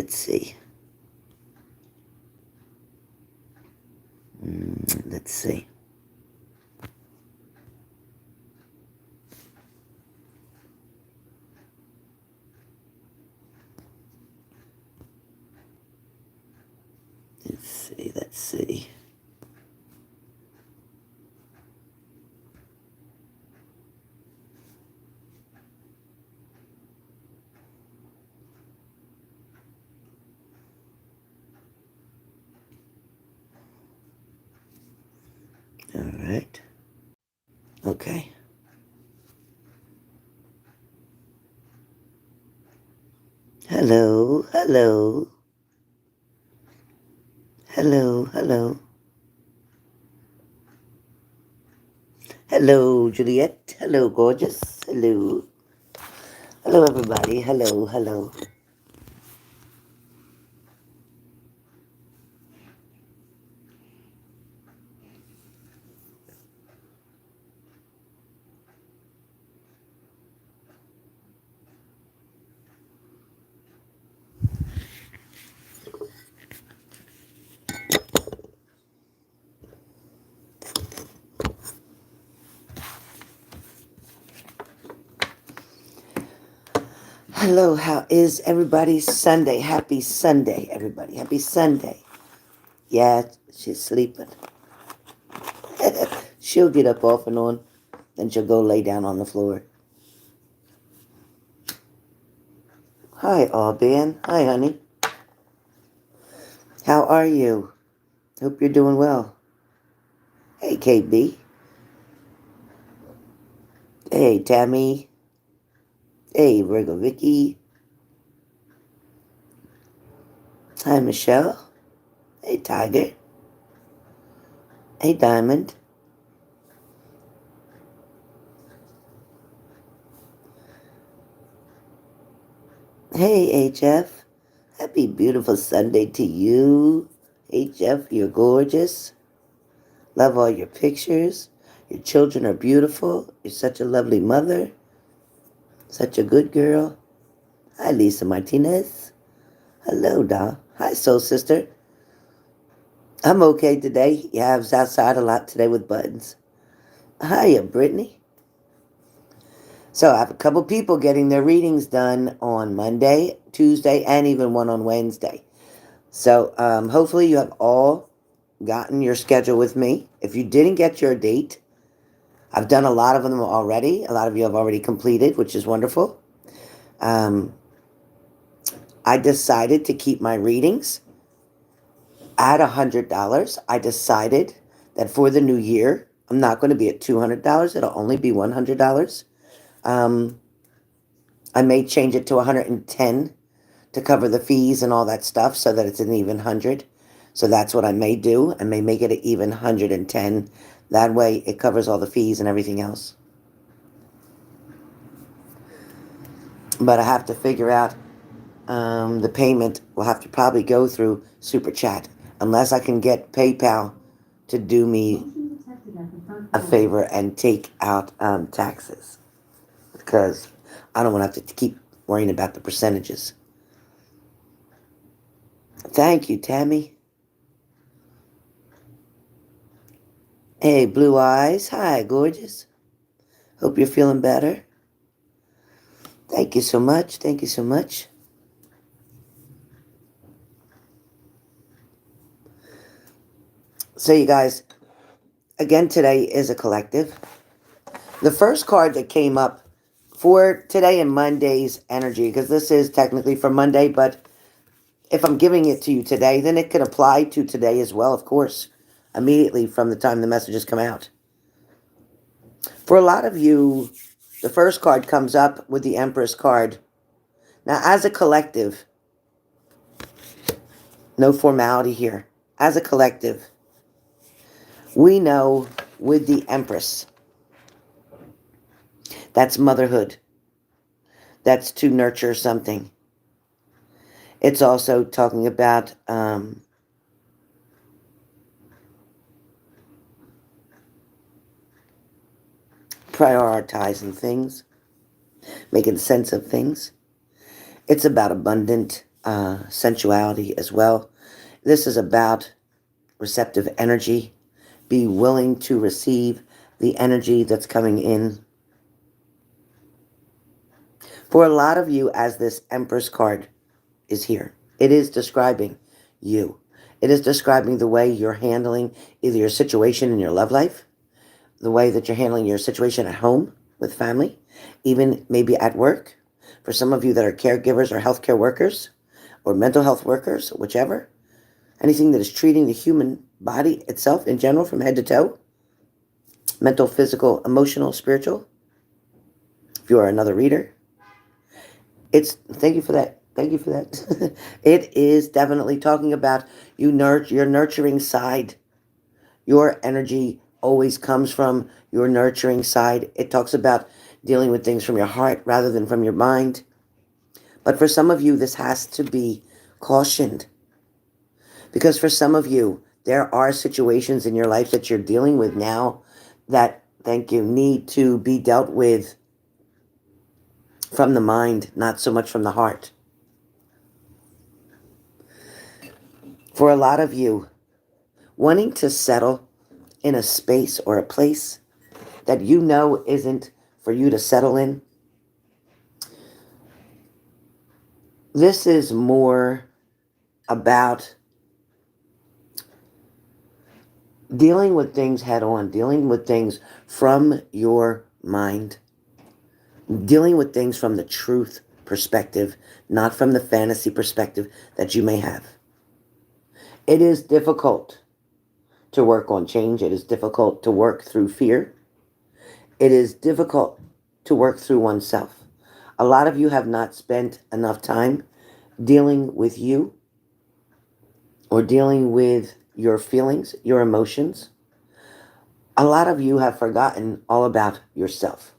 Let's see. Let's see. Let's see. All right. Okay. Hello, hello. Hello, hello. Hello, Juliet. Hello, gorgeous. Hello. Hello, everybody. Hello, hello. Hello, how is everybody's Sunday? Happy Sunday, everybody. Happy Sunday. Yeah, she's sleeping. She'll get up off and on, then she'll go lay down on the floor. Hi, Alban. Hi, honey. How are you? Hope you're doing well. Hey, KB. Hey, Tammy. Hey, Virgo Vicky. Hi, Michelle. Hey, Tiger. Hey, Diamond. Hey, HF. Happy beautiful Sunday to you. HF, you're gorgeous. Love all your pictures. Your children are beautiful. You're such a lovely mother. Such a good girl. Hi, Lisa Martinez. Hello, doll. Hi, soul sister. I'm okay today. Yeah, I was outside a lot today with buttons. Hiya, Brittany. So I have a couple people getting their readings done on Monday, Tuesday, and even one on Wednesday. So hopefully you have all gotten your schedule with me. If you didn't get your date, I've done a lot of them already. A lot of you have already completed, which is wonderful. I decided to keep my readings at $100. I decided that for the new year, I'm not going to be at $200. It'll only be $100. I may change it to $110 to cover the fees and all that stuff so that it's an even 100. So that's what I may do. I may make it an even 110. That way it covers all the fees and everything else. But I have to figure out the payment will have to probably go through Super Chat unless I can get PayPal to do me a favor and take out taxes, because I don't want to have to keep worrying about the percentages. Thank you, Tammy. Hey, Blue Eyes. Hi, gorgeous. Hope you're feeling better. Thank you so much. Thank you so much. So, you guys, again, today is a collective. The first card that came up for today and Monday's energy, because this is technically for Monday, but if I'm giving it to you today, then it can apply to today as well, of course, immediately from the time the messages come out. For a lot of you, the first card comes up with the Empress card. Now, as a collective, no formality here. As a collective, we know with the Empress, that's motherhood. That's to nurture something. It's also talking about prioritizing things, making sense of things. It's about abundant sensuality as well. This is about receptive energy. Be willing to receive the energy that's coming in. For a lot of you, as this Empress card is here, it is describing you. It is describing the way you're handling either your situation in your love life, the way that you're handling your situation at home with family, even maybe at work. For some of you that are caregivers or healthcare workers or mental health workers, whichever, anything that is treating the human body itself in general from head to toe, mental, physical, emotional, spiritual. If you are another reader, thank you for that. Thank you for that. It is definitely talking about your nurturing side. Your energy always comes from your nurturing side. It talks about dealing with things from your heart rather than from your mind. But for some of you, this has to be cautioned. Because for some of you, there are situations in your life that you're dealing with now that, thank you, need to be dealt with from the mind, not so much from the heart. For a lot of you, wanting to settle in a space or a place that you know isn't for you to settle in, this is more about dealing with things head on, dealing with things from your mind, dealing with things from the truth perspective, not from the fantasy perspective that you may have. It is difficult to work on change. It is difficult to work through fear. It is difficult to work through oneself. A lot of you have not spent enough time dealing with you or dealing with your feelings, your emotions. A lot of you have forgotten all about yourself.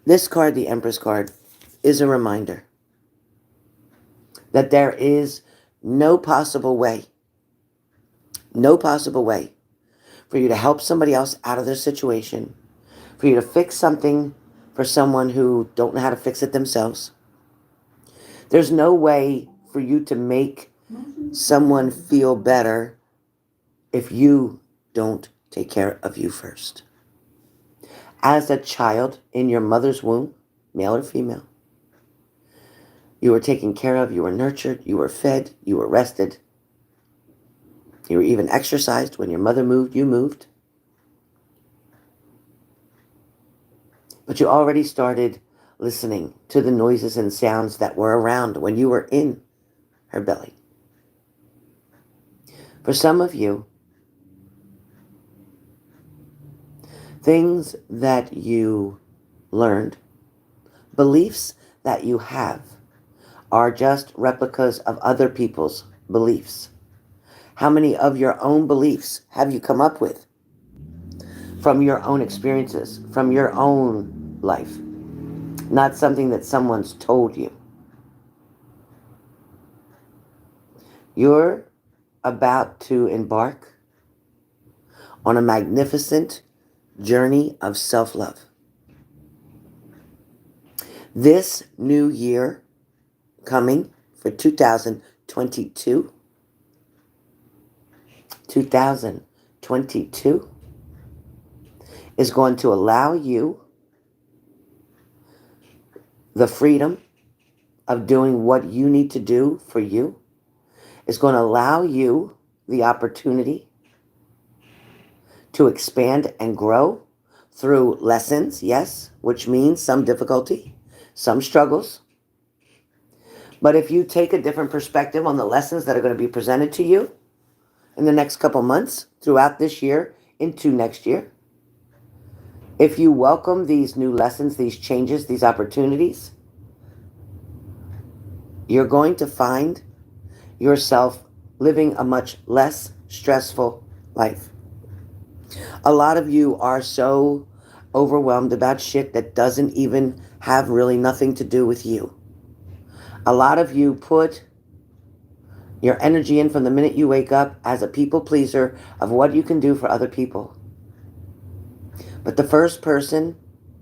This card, the Empress card, is a reminder that there is no possible way for you to help somebody else out of their situation, for you to fix something for someone who don't know how to fix it themselves. There's no way for you to make someone feel better if you don't take care of you first. As a child in your mother's womb, male or female, you were taken care of, you were nurtured, you were fed, you were rested. You were even exercised. When your mother moved, you moved. But you already started listening to the noises and sounds that were around when you were in her belly. For some of you, things that you learned, beliefs that you have, are just replicas of other people's beliefs. How many of your own beliefs have you come up with from your own experiences, from your own life? Not something that someone's told you. You're about to embark on a magnificent journey of self-love. This new year coming for 2022 is going to allow you the freedom of doing what you need to do for you. It's going to allow you the opportunity to expand and grow through lessons, yes, which means some difficulty, some struggles. But if you take a different perspective on the lessons that are going to be presented to you in the next couple months, throughout this year, into next year, if you welcome these new lessons, these changes, these opportunities, you're going to find yourself living a much less stressful life. A lot of you are so overwhelmed about shit that doesn't even have really nothing to do with you. A lot of you put your energy in from the minute you wake up as a people pleaser of what you can do for other people. But the first person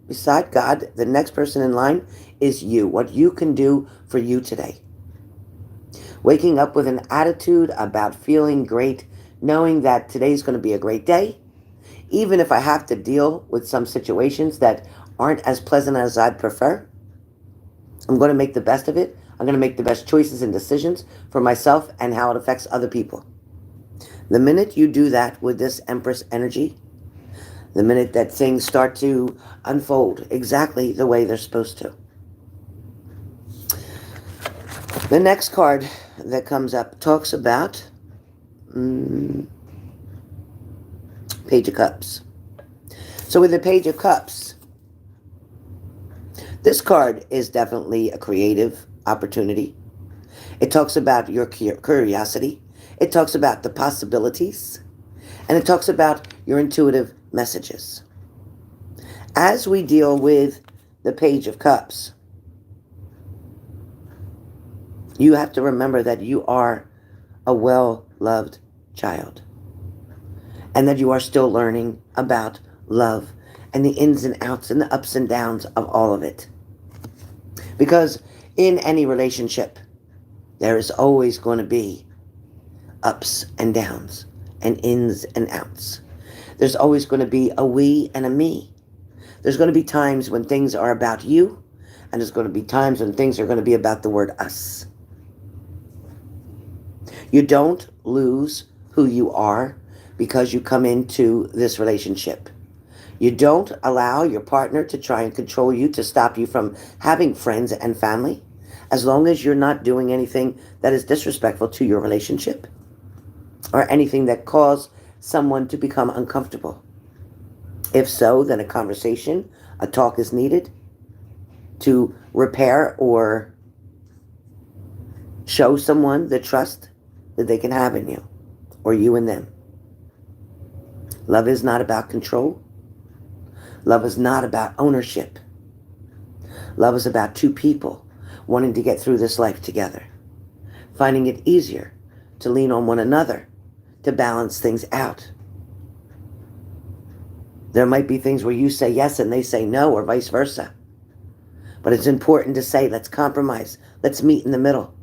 beside God, the next person in line is you. What you can do for you today. Waking up with an attitude about feeling great, knowing that today's going to be a great day, even if I have to deal with some situations that aren't as pleasant as I'd prefer. I'm going to make the best of it. I'm going to make the best choices and decisions for myself and how it affects other people. The minute you do that with this Empress energy, the minute that things start to unfold exactly the way they're supposed to. The next card that comes up talks about Page of Cups. So with the Page of Cups, this card is definitely a creative opportunity. It talks about your curiosity. It talks about the possibilities. And it talks about your intuitive messages. As we deal with the Page of Cups, you have to remember that you are a well-loved child. And that you are still learning about love and the ins and outs and the ups and downs of all of it. Because in any relationship, there is always going to be ups and downs and ins and outs. There's always going to be a we and a me. There's going to be times when things are about you, and there's going to be times when things are going to be about the word us. You don't lose who you are because you come into this relationship. You don't allow your partner to try and control you, to stop you from having friends and family, as long as you're not doing anything that is disrespectful to your relationship or anything that causes someone to become uncomfortable. If so, then a conversation, a talk is needed to repair or show someone the trust that they can have in you or you in them. Love is not about control. Love is not about ownership. Love is about two people wanting to get through this life together, finding it easier to lean on one another to balance things out. There might be things where you say yes and they say no, or vice versa. But it's important to say, let's compromise. Let's meet in the middle.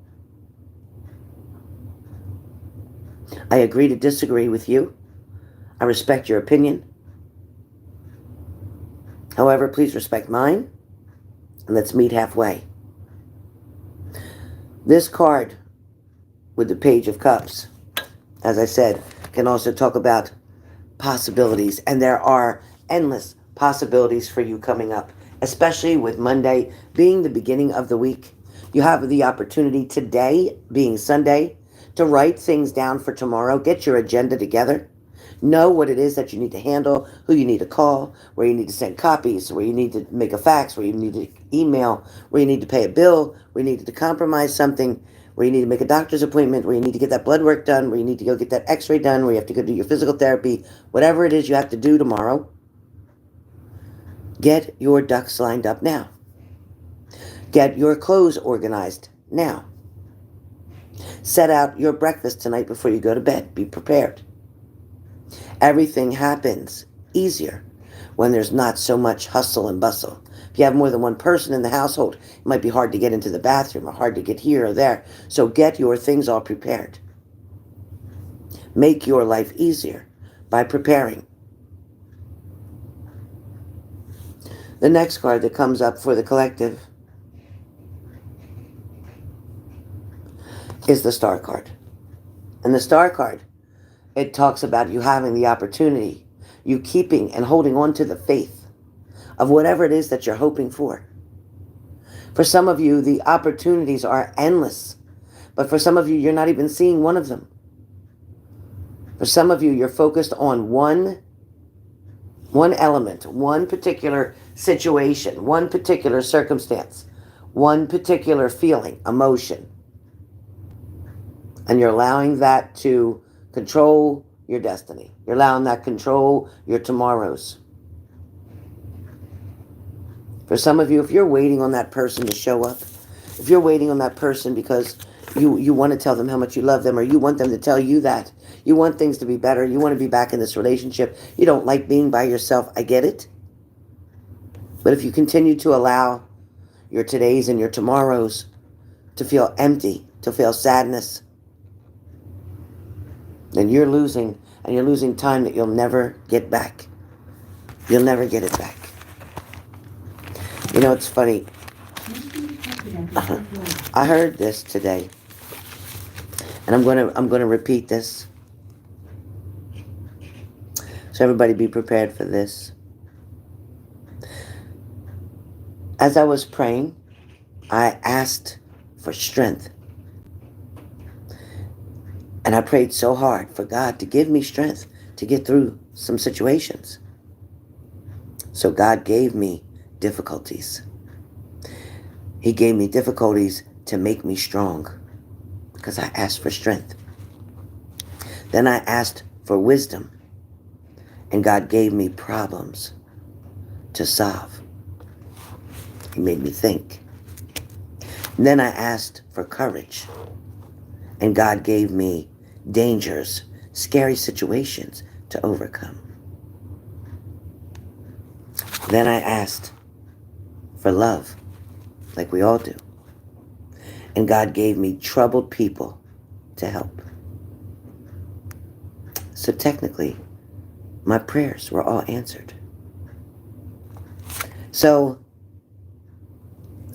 I agree to disagree with you. I respect your opinion. However, please respect mine, and let's meet halfway. This card with the Page of Cups, as I said, can also talk about possibilities, and there are endless possibilities for you coming up, especially with Monday being the beginning of the week. You have the opportunity today, being Sunday, to write things down for tomorrow. Get your agenda together. Know what it is that you need to handle, who you need to call, where you need to send copies, where you need to make a fax, where you need to email, where you need to pay a bill, where you need to compromise something, where you need to make a doctor's appointment, where you need to get that blood work done, where you need to go get that x-ray done, where you have to go do your physical therapy, whatever it is you have to do tomorrow. Get your ducks lined up now. Get your clothes organized now. Set out your breakfast tonight before you go to bed. Be prepared. Everything happens easier when there's not so much hustle and bustle. If you have more than one person in the household, it might be hard to get into the bathroom or hard to get here or there. So get your things all prepared. Make your life easier by preparing. The next card that comes up for the collective is the Star card. And the Star card, it talks about you having the opportunity, you keeping and holding on to the faith of whatever it is that you're hoping for. For some of you, the opportunities are endless. But for some of you, you're not even seeing one of them. For some of you, you're focused on one element, one particular situation, one particular circumstance, one particular feeling, emotion. And you're allowing that to control your destiny. You're allowing that control your tomorrows. For some of you, if you're waiting on that person to show up, if you're waiting on that person because you want to tell them how much you love them, or you want them to tell you that, you want things to be better, you want to be back in this relationship, you don't like being by yourself, I get it. But if you continue to allow your todays and your tomorrows to feel empty, to feel sadness, then you're losing, and you're losing time that you'll never get back. You'll never get it back. You know, it's funny. I heard this today, and I'm gonna repeat this. So everybody be prepared for this. As I was praying, I asked for strength. And I prayed so hard for God to give me strength to get through some situations. So God gave me difficulties. He gave me difficulties to make me strong because I asked for strength. Then I asked for wisdom, and God gave me problems to solve. He made me think. And then I asked for courage, and God gave me dangers, scary situations to overcome. Then I asked for love, like we all do. And God gave me troubled people to help. So technically, my prayers were all answered. So,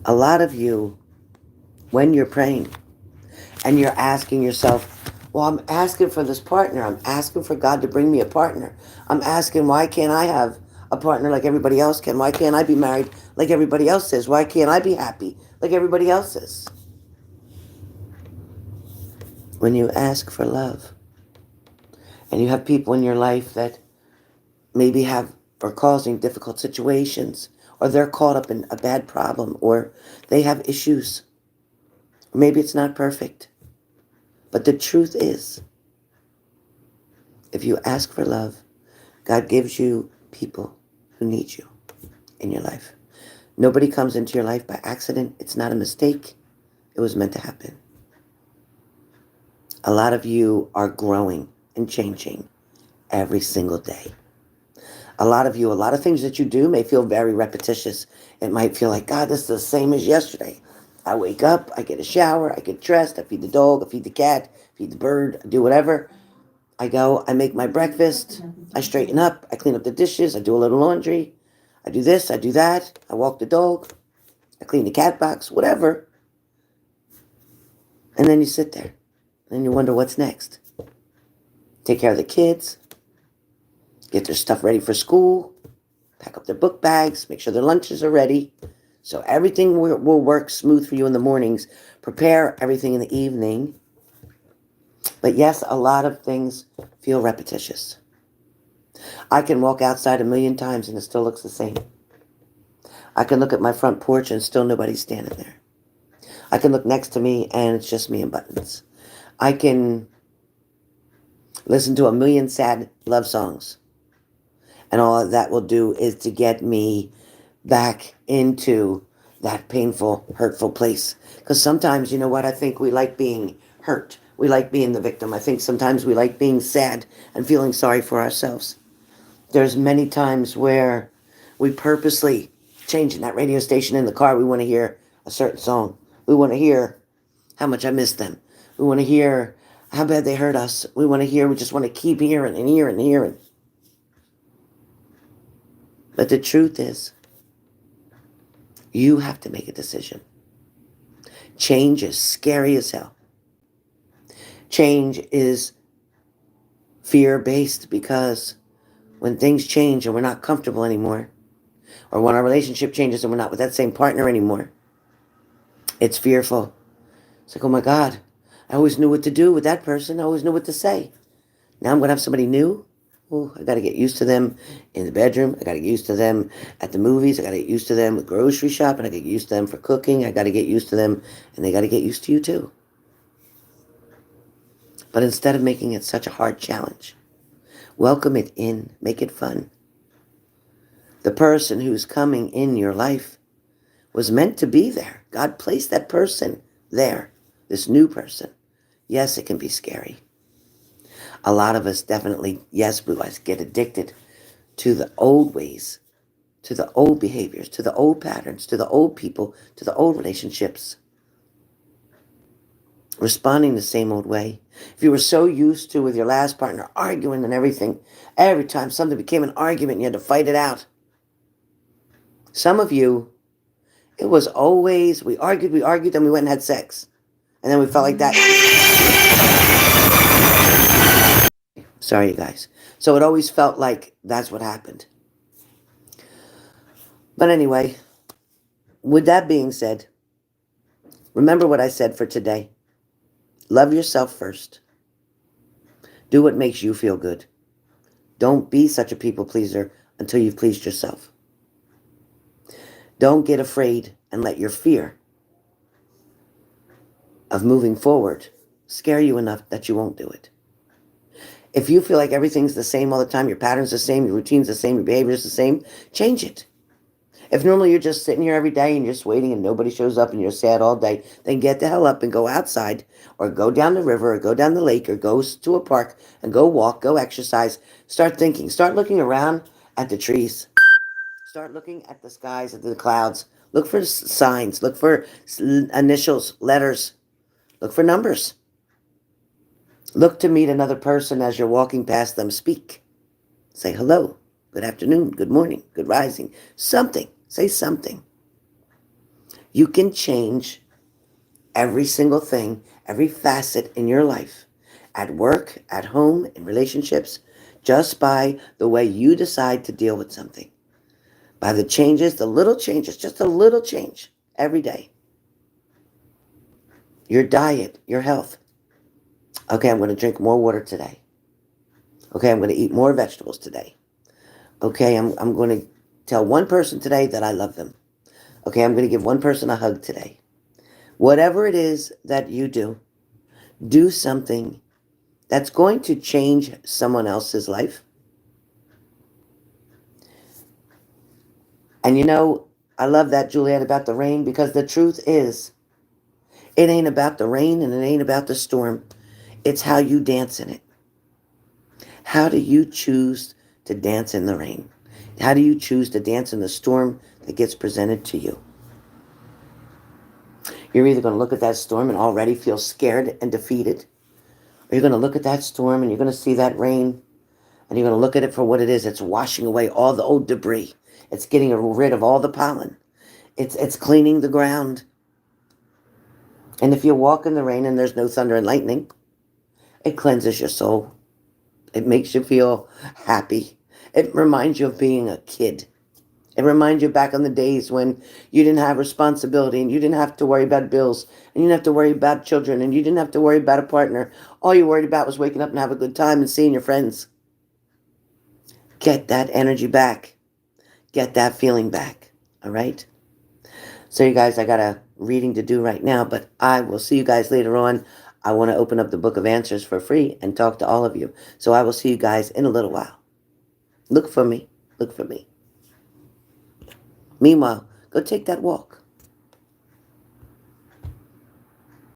a lot of you, when you're praying and you're asking yourself, well, I'm asking for this partner. I'm asking for God to bring me a partner. I'm asking, why can't I have a partner like everybody else can? Why can't I be married like everybody else is? Why can't I be happy like everybody else is? When you ask for love, and you have people in your life that maybe are causing difficult situations, or they're caught up in a bad problem, or they have issues. Maybe it's not perfect. But the truth is, if you ask for love, God gives you people who need you in your life. Nobody comes into your life by accident. It's not a mistake. It was meant to happen. A lot of you are growing and changing every single day. A lot of things that you do may feel very repetitious. It might feel like, God, this is the same as yesterday. I wake up, I get a shower, I get dressed, I feed the dog, I feed the cat, feed the bird, I do whatever. I go, I make my breakfast, I straighten up, I clean up the dishes, I do a little laundry, I do this, I do that, I walk the dog, I clean the cat box, whatever. And then you sit there, and you wonder what's next. Take care of the kids, get their stuff ready for school, pack up their book bags, make sure their lunches are ready. So everything will work smooth for you in the mornings. Prepare everything in the evening. But yes, a lot of things feel repetitious. I can walk outside a million times and it still looks the same. I can look at my front porch and still nobody's standing there. I can look next to me and it's just me in buttons. I can listen to a million sad love songs, and all that will do is to get me back into that painful, hurtful place. Because sometimes, you know what, I think we like being hurt. We like being the victim. I think sometimes we like being sad and feeling sorry for ourselves. There's many times where we purposely changing that radio station in the car. We want to hear a certain song. We want to hear how much I miss them. We want to hear how bad they hurt us. We just want to keep hearing and hearing and hearing. But the truth is, you have to make a decision. Change is scary as hell. Change is fear-based because when things change and we're not comfortable anymore, or when our relationship changes and we're not with that same partner anymore, it's fearful. It's like, oh my God, I always knew what to do with that person. I always knew what to say. Now I'm going to have somebody new. Oh, I got to get used to them in the bedroom. I got to get used to them at the movies. I got to get used to them with grocery shopping. I got to get used to them for cooking. I got to get used to them, and they got to get used to you too. But instead of making it such a hard challenge, welcome it in, make it fun. The person who's coming in your life was meant to be there. God placed that person there, this new person. Yes, it can be scary. A lot of us definitely, yes, Blue Eyes, get addicted to the old ways to the old behaviors, to the old patterns, to the old people, to the old relationships, responding the same old way. If you were so used to with your last partner arguing and everything, every time something became an argument, you had to fight it out. Some of you, it was always, we argued, then we went and had sex. And then we felt like that. Sorry, you guys. So it always felt like that's what happened. But anyway, with that being said, remember what I said for today. Love yourself first. Do what makes you feel good. Don't be such a people pleaser until you've pleased yourself. Don't get afraid and let your fear of moving forward scare you enough that you won't do it. If you feel like everything's the same all the time, your pattern's the same, your routine's the same, your behavior's the same, change it. If normally you're just sitting here every day and you're just waiting and nobody shows up and you're sad all day, then get the hell up and go outside or go down the river or go down the lake or go to a park and go walk, go exercise. Start thinking. Start looking around at the trees. Start looking at the skies, at the clouds. Look for signs. Look for initials, letters. Look for numbers. Look to meet another person as you're walking past them. Speak. Say hello, good afternoon, good morning, good rising. Something. Say something. You can change every single thing, every facet in your life, at work, at home, in relationships, just by the way you decide to deal with something. By the changes, the little changes, just a little change every day. Your diet, your health. Okay, I'm going to drink more water today. Okay, I'm going to eat more vegetables today. Okay, I'm going to tell one person today that I love them. Okay, I'm going to give one person a hug today. Whatever it is that you do something that's going to change someone else's life. And you know, I love that, Juliet, about the rain, because the truth is, it ain't about the rain and it ain't about the storm. It's how you dance in it. How do you choose to dance in the rain? How do you choose to dance in the storm that gets presented to you? You're either going to look at that storm and already feel scared and defeated, or you're going to look at that storm and you're going to see that rain, and you're going to look at it for what it is. It's washing away all the old debris. It's getting rid of all the pollen. It's cleaning the ground. And if you walk in the rain and there's no thunder and lightning, it cleanses your soul. It makes you feel happy. It reminds you of being a kid. It reminds you back on the days when you didn't have responsibility and you didn't have to worry about bills and you didn't have to worry about children and you didn't have to worry about a partner. All you worried about was waking up and have a good time and seeing your friends. Get that energy back. Get that feeling back. All right? So you guys, I got a reading to do right now, but I will see you guys later on. I want to open up the Book of Answers for free and talk to all of you. So I will see you guys in a little while. Look for me. Look for me. Meanwhile, go take that walk.